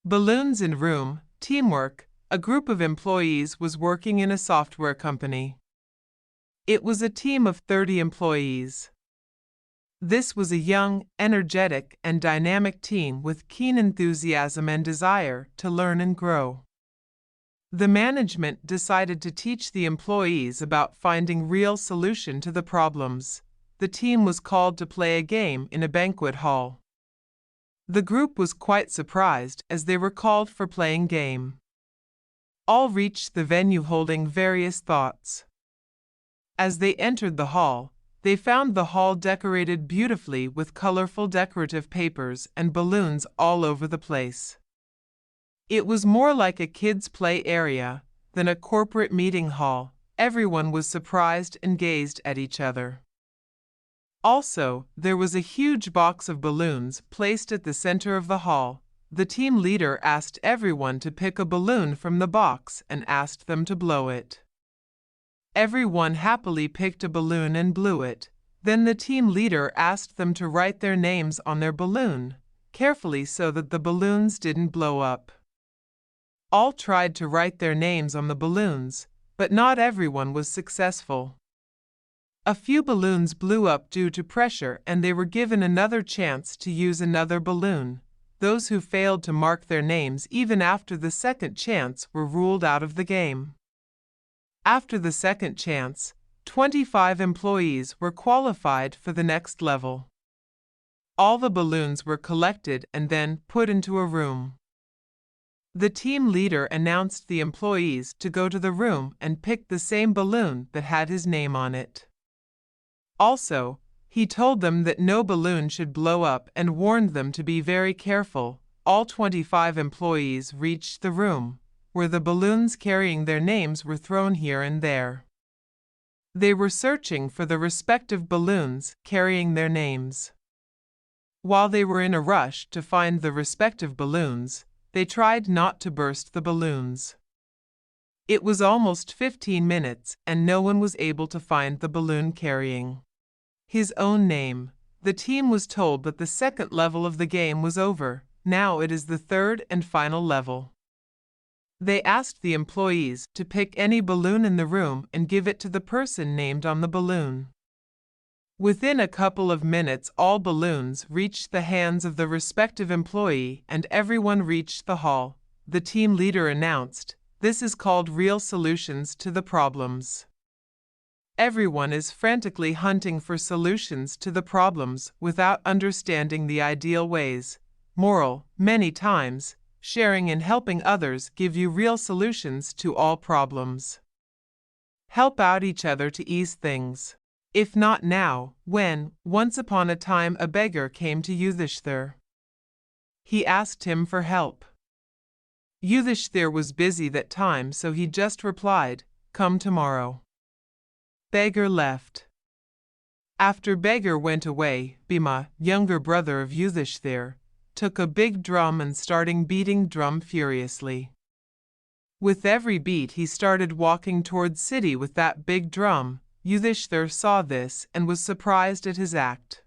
Balloons in room, teamwork. A group of employees was working in a software company. It was a team of 30 employees. This was a young, energetic, and dynamic team with keen enthusiasm and desire to learn and grow. The management decided to teach the employees about finding real solution to the problems. The team was called to play a game in a banquet hall. The group was quite surprised as they were called for playing game. All reached the venue holding various thoughts. As they entered the hall, they found the hall decorated beautifully with colorful decorative papers and balloons all over the place. It was more like a kids' play area than a corporate meeting hall. Everyone was surprised and gazed at each other. Also, there was a huge box of balloons placed at the center of the hall. The team leader asked everyone to pick a balloon from the box and asked them to blow it. Everyone happily picked a balloon and blew it. Then the team leader asked them to write their names on their balloon, carefully so that the balloons didn't blow up. All tried to write their names on the balloons, but not everyone was successful. A few balloons blew up due to pressure and they were given another chance to use another balloon. Those who failed to mark their names even after the second chance were ruled out of the game. After the second chance, 25 employees were qualified for the next level. All the balloons were collected and then put into a room. The team leader announced the employees to go to the room and pick the same balloon that had his name on it. Also, he told them that no balloon should blow up and warned them to be very careful. All 25 employees reached the room, where the balloons carrying their names were thrown here and there. They were searching for the respective balloons carrying their names. While they were in a rush to find the respective balloons, they tried not to burst the balloons. It was almost 15 minutes and no one was able to find the balloon carrying his own name. The team was told that the second level of the game was over. Now it is the third and final level. They asked the employees to pick any balloon in the room and give it to the person named on the balloon. Within a couple of minutes, all balloons reached the hands of the respective employee and everyone reached the hall. The team leader announced, "This is called real solutions to the problems." Everyone is frantically hunting for solutions to the problems without understanding the ideal ways. Moral: many times, sharing and helping others give you real solutions to all problems. Help out each other to ease things. If not now, when? Once upon a time a beggar came to Yudhishthir. He asked him for help. Yudhishthir was busy that time, so he just replied, "Come tomorrow." Beggar left. After Beggar went away, Bhima, younger brother of Yudhishthir, took a big drum and started beating drum furiously. With every beat he started walking towards city with that big drum. Yudhishthir saw this and was surprised at his act.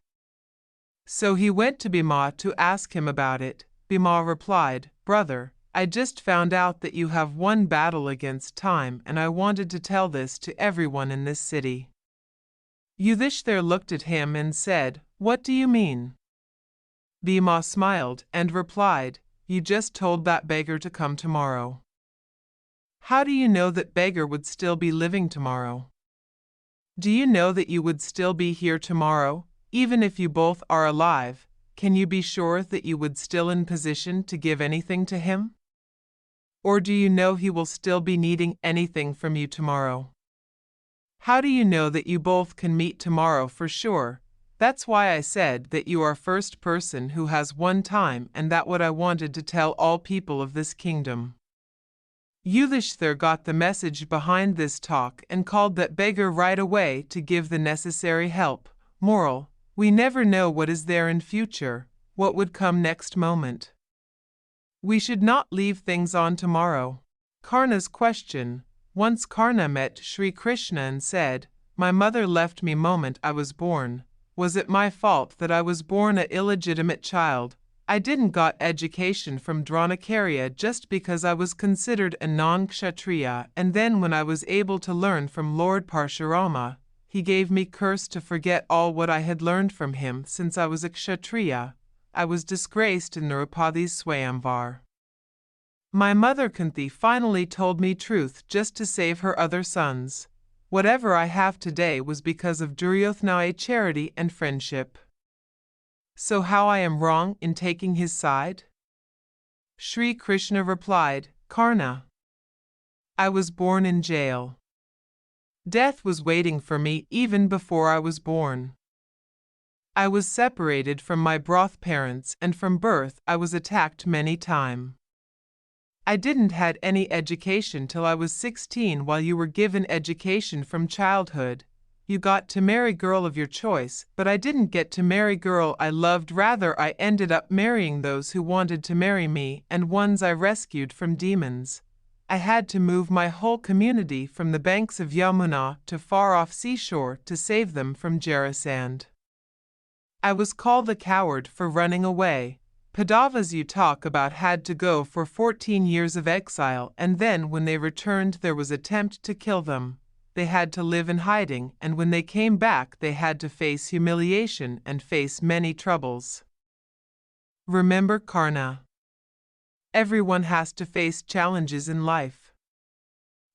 So he went to Bhima to ask him about it. Bhima replied, "Brother, I just found out that you have won battle against time and I wanted to tell this to everyone in this city." Yudhishthir looked at him and said, "What do you mean?" Bhima smiled and replied, "You just told that beggar to come tomorrow. How do you know that beggar would still be living tomorrow? Do you know that you would still be here tomorrow, even if you both are alive? Can you be sure that you would still in position to give anything to him? Or do you know he will still be needing anything from you tomorrow? How do you know that you both can meet tomorrow for sure? That's why I said that you are first person who has one time and that what I wanted to tell all people of this kingdom." Yudhishthir got the message behind this talk and called that beggar right away to give the necessary help. Moral: we never know what is there in future, what would come next moment. We should not leave things on tomorrow. Karna's question: once Karna met Sri Krishna and said, "My mother left me moment I was born. Was it my fault that I was born an illegitimate child? I didn't got education from Dronacharya just because I was considered a non-kshatriya, and then when I was able to learn from Lord Parshurama, he gave me curse to forget all what I had learned from him since I was a kshatriya. I was disgraced in Nrupadi's Swayamvar. My mother Kunti finally told me truth just to save her other sons. Whatever I have today was because of Duryodhana's charity and friendship. So how I am wrong in taking his side? Sri Krishna replied, Karna. I was born in jail. Death was waiting for me even before I was born. I was separated from my birth parents, and from birth I was attacked many times. I didn't had any education till I was 16, while you were given education from childhood. You got to marry girl of your choice, but I didn't get to marry girl I loved. Rather, I ended up marrying those who wanted to marry me and ones I rescued from demons. I had to move my whole community from the banks of Yamuna to far-off seashore to save them from Jarasandh. I was called a coward for running away. Pandavas you talk about had to go for 14 years of exile, and then when they returned there was attempt to kill them. They had to live in hiding, and when they came back they had to face humiliation and face many troubles. Remember Karna. Everyone has to face challenges in life.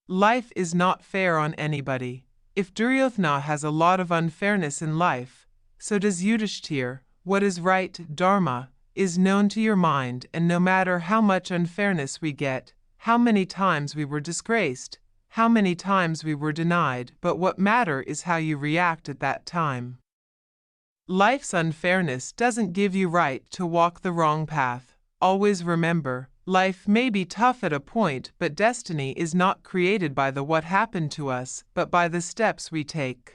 Life is not fair on anybody. If Duryodhana has a lot of unfairness in life, so does Yudhishthir. What is right, dharma, is known to your mind, and no matter how much unfairness we get, how many times we were disgraced, how many times we were denied, but what matter is how you react at that time. Life's unfairness doesn't give you right to walk the wrong path. Always remember, life may be tough at a point, but destiny is not created by the what happened to us, but by the steps we take.